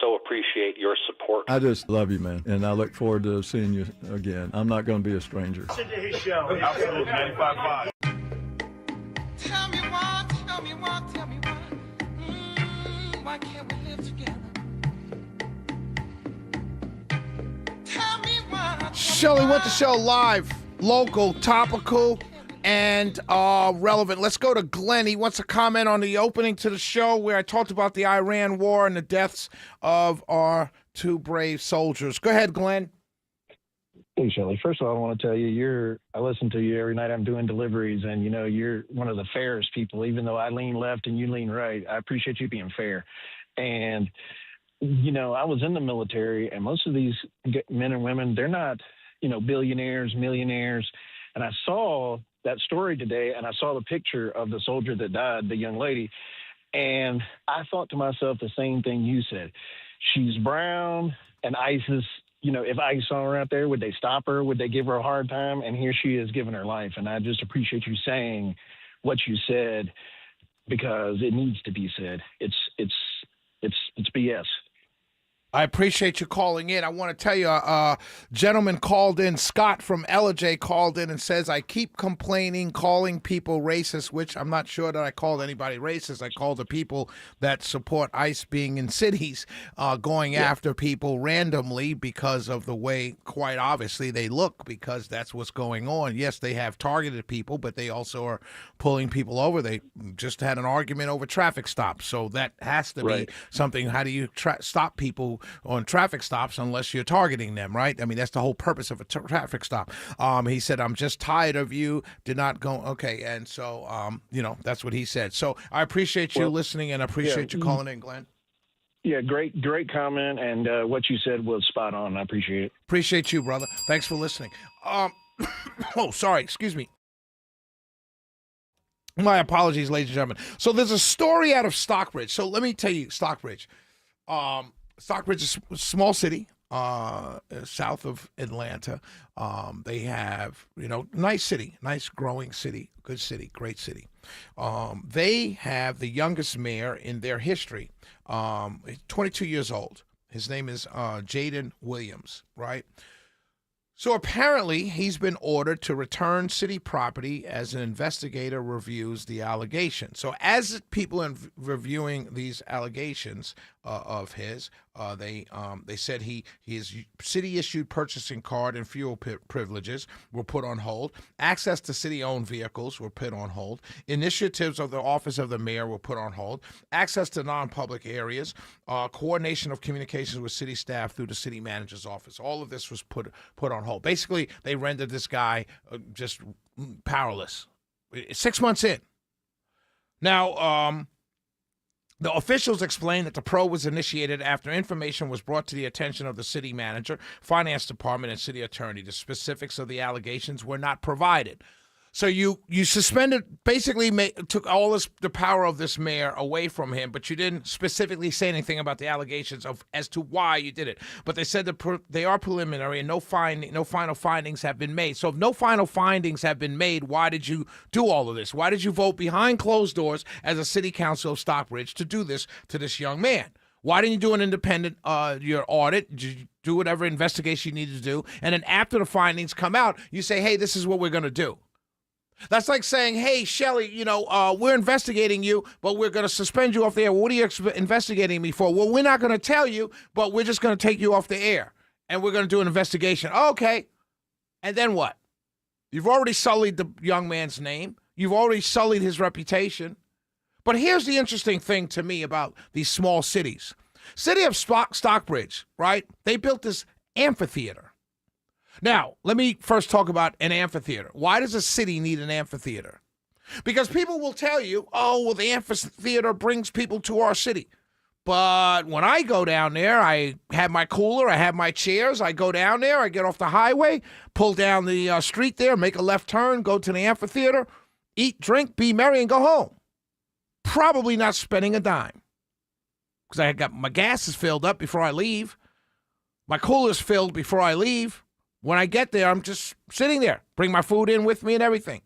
So appreciate your support. I just love you, man, and I look forward to seeing you again. I'm not going to be a stranger. Listen to his show. Absolutely, 95.5. Tell me why, tell me why, tell me why. Why can't we live together? Tell me why. Shelly went to show live, local, topical, and relevant. Let's go to Glenn. He wants to comment on the opening to the show where I talked about the Iran war and the deaths of our two brave soldiers. Go ahead, Glenn. Hey, Shelly. First of all, I want to tell you, I listen to you every night I'm doing deliveries, and, you're one of the fairest people, even though I lean left and you lean right. I appreciate you being fair. And, I was in the military, and most of these men and women, they're not, billionaires, millionaires. And I saw that story today, and I saw the picture of the soldier that died, the young lady, and I thought to myself the same thing you said. She's brown, and ISIS, if ICE saw her out there, would they stop her? Would they give her a hard time? And here she is giving her life. And I just appreciate you saying what you said, because it needs to be said. It's BS. I appreciate you calling in. I want to tell you, a gentleman called in, Scott from LJ called in and says, I keep complaining, calling people racist, which I'm not sure that I called anybody racist. I called the people that support ICE being in cities, going after people randomly because of the way, quite obviously, they look, because that's what's going on. Yes, they have targeted people, but they also are pulling people over. They just had an argument over traffic stops. So that has to be something. How do you stop people on traffic stops unless you're targeting them, right? I mean, that's the whole purpose of a traffic stop. He said, I'm just tired of you. Did not go. Okay. And so, that's what he said. So I appreciate you listening, and I appreciate you calling in, Glenn. Yeah, great comment. And what you said was spot on. I appreciate it. Appreciate you, brother. Thanks for listening. Sorry. Excuse me. My apologies, ladies and gentlemen. So there's a story out of Stockbridge. So let me tell you, Stockbridge. Stockbridge is a small city, south of Atlanta. They have, nice city, nice growing city, good city, great city. They have the youngest mayor in their history, 22 years old. His name is Jaden Williams, right? So apparently he's been ordered to return city property as an investigator reviews the allegation. So as people are reviewing these allegations of his, they said his city-issued purchasing card and fuel privileges were put on hold. Access to city-owned vehicles were put on hold. Initiatives of the office of the mayor were put on hold. Access to non-public areas, coordination of communications with city staff through the city manager's office. All of this was put on hold. Basically, they rendered this guy just powerless. 6 months in. Now, the officials explained that the probe was initiated after information was brought to the attention of the city manager, finance department, and city attorney. The specifics of the allegations were not provided. So you suspended, basically took all the power of this mayor away from him, but you didn't specifically say anything about the allegations as to why you did it. But they said that they are preliminary and no final findings have been made. So if no final findings have been made, why did you do all of this? Why did you vote behind closed doors as a city council of Stockbridge to do this to this young man? Why didn't you do an independent your audit? Did you do whatever investigation you needed to do? And then after the findings come out, you say, hey, this is what we're going to do. That's like saying, hey, Shelly, we're investigating you, but we're going to suspend you off the air. What are you investigating me for? Well, we're not going to tell you, but we're just going to take you off the air, and we're going to do an investigation. Okay. And then what? You've already sullied the young man's name. You've already sullied his reputation. But here's the interesting thing to me about these small cities. City of Stockbridge, right? They built this amphitheater. Now, let me first talk about an amphitheater. Why does a city need an amphitheater? Because people will tell you, oh, well, the amphitheater brings people to our city. But when I go down there, I have my cooler, I have my chairs, I go down there, I get off the highway, pull down the street there, make a left turn, go to the amphitheater, eat, drink, be merry, and go home. Probably not spending a dime. Because I got my gas is filled up before I leave. My cooler's filled before I leave. When I get there, I'm just sitting there, bring my food in with me and everything.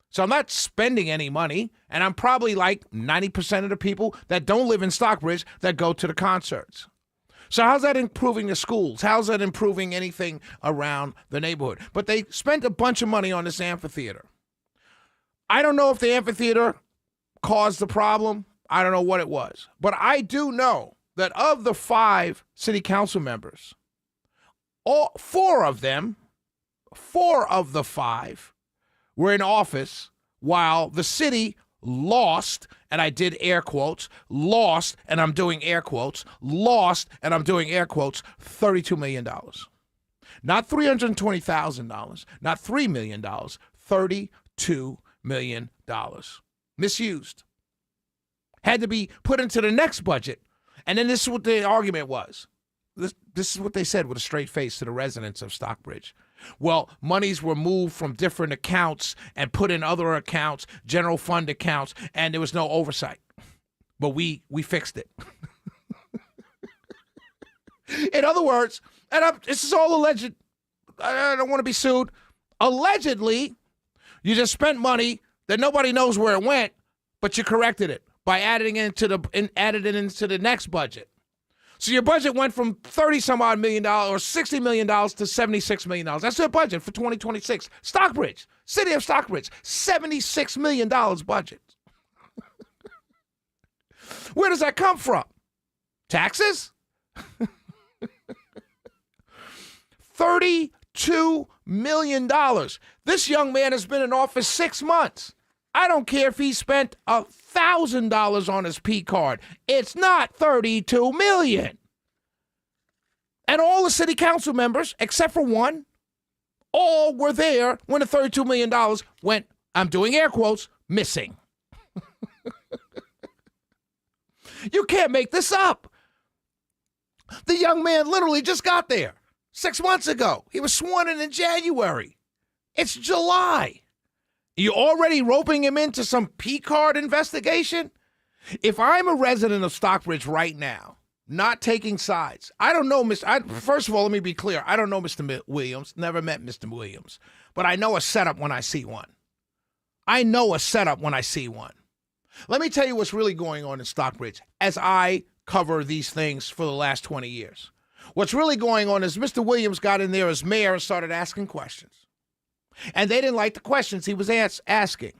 So I'm not spending any money, and I'm probably like 90% of the people that don't live in Stockbridge that go to the concerts. So how's that improving the schools? How's that improving anything around the neighborhood? But they spent a bunch of money on this amphitheater. I don't know if the amphitheater caused the problem. I don't know what it was. But I do know that of the 5 city council members, four of the 5 were in office while the city lost, and I did air quotes, lost, and I'm doing air quotes, lost, and I'm doing air quotes, $32 million. Not $320,000, not $3 million, $32 million. Misused. Had to be put into the next budget. And then this is what the argument was. This is what they said with a straight face to the residents of Stockbridge. Well, monies were moved from different accounts and put in other accounts, general fund accounts, and there was no oversight. But we fixed it. In other words, and this is all alleged. I don't want to be sued. Allegedly, you just spent money that nobody knows where it went, but you corrected it by adding it into the next budget. So your budget went from $30-some-odd million or $60 million to $76 million. That's their budget for 2026. Stockbridge, city of Stockbridge, $76 million budget. Where does that come from? Taxes? $32 million. This young man has been in office 6 months. I don't care if he spent $1,000 on his P card. It's not $32 million. And all the city council members, except for one, all were there when the $32 million went, I'm doing air quotes, missing. You can't make this up. The young man literally just got there 6 months ago. He was sworn in January. It's July. You already roping him into some P-card investigation? If I'm a resident of Stockbridge right now, not taking sides, I don't know, first of all, let me be clear. I don't know Mr. Williams, never met Mr. Williams, but I know a setup when I see one. I know a setup when I see one. Let me tell you what's really going on in Stockbridge as I cover these things for the last 20 years. What's really going on is Mr. Williams got in there as mayor and started asking questions. And they didn't like the questions he was asking.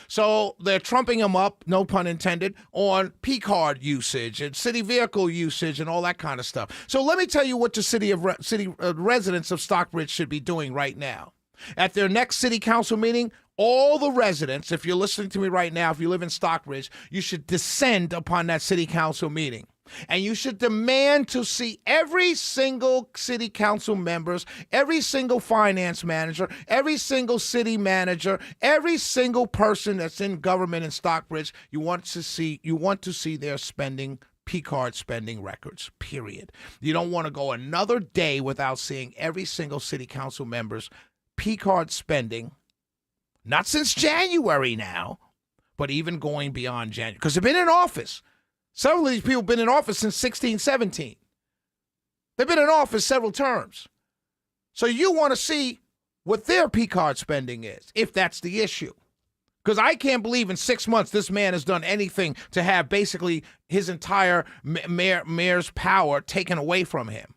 So they're trumping him up, no pun intended, on P-card usage and city vehicle usage and all that kind of stuff. So let me tell you what the city residents of Stockbridge should be doing right now. At their next city council meeting, all the residents, if you're listening to me right now, if you live in Stockbridge, you should descend upon that city council meeting. And you should demand to see every single city council members, every single finance manager, every single city manager, every single person that's in government in Stockbridge. You want to see their spending, P-card spending records, period. You don't want to go another day without seeing every single city council member's P-card spending, not since January now, but even going beyond January, because they've been in office. Several of these people have been in office since 16, 17. They've been in office several terms. So you want to see what their P-card spending is, if that's the issue. Because I can't believe in 6 months this man has done anything to have basically his entire mayor's power taken away from him.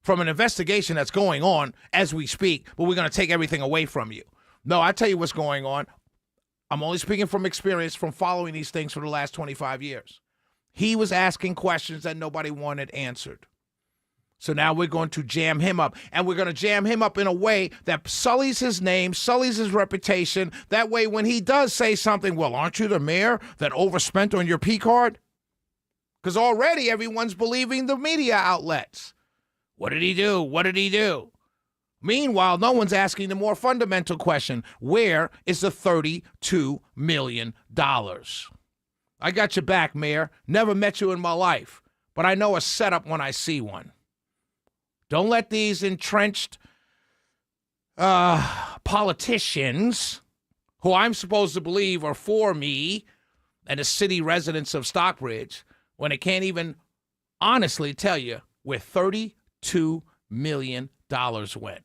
From an investigation that's going on as we speak, but we're going to take everything away from you. No, I tell you what's going on. I'm only speaking from experience from following these things for the last 25 years. He was asking questions that nobody wanted answered. So now we're going to jam him up. And we're going to jam him up in a way that sullies his name, sullies his reputation. That way when he does say something, well, aren't you the mayor that overspent on your P card? Because already everyone's believing the media outlets. What did he do? What did he do? Meanwhile, no one's asking the more fundamental question. Where is the $32 million? I got your back, Mayor. Never met you in my life, but I know a setup when I see one. Don't let these entrenched politicians, who I'm supposed to believe are for me and the city residents of Stockbridge, when they can't even honestly tell you where $32 million went.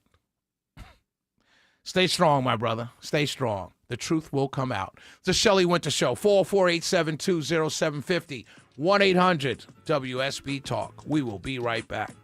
Stay strong, my brother. Stay strong. The truth will come out. It's the Shelley Winter Show, 404-872-0750. 1-800-WSB Talk. We will be right back.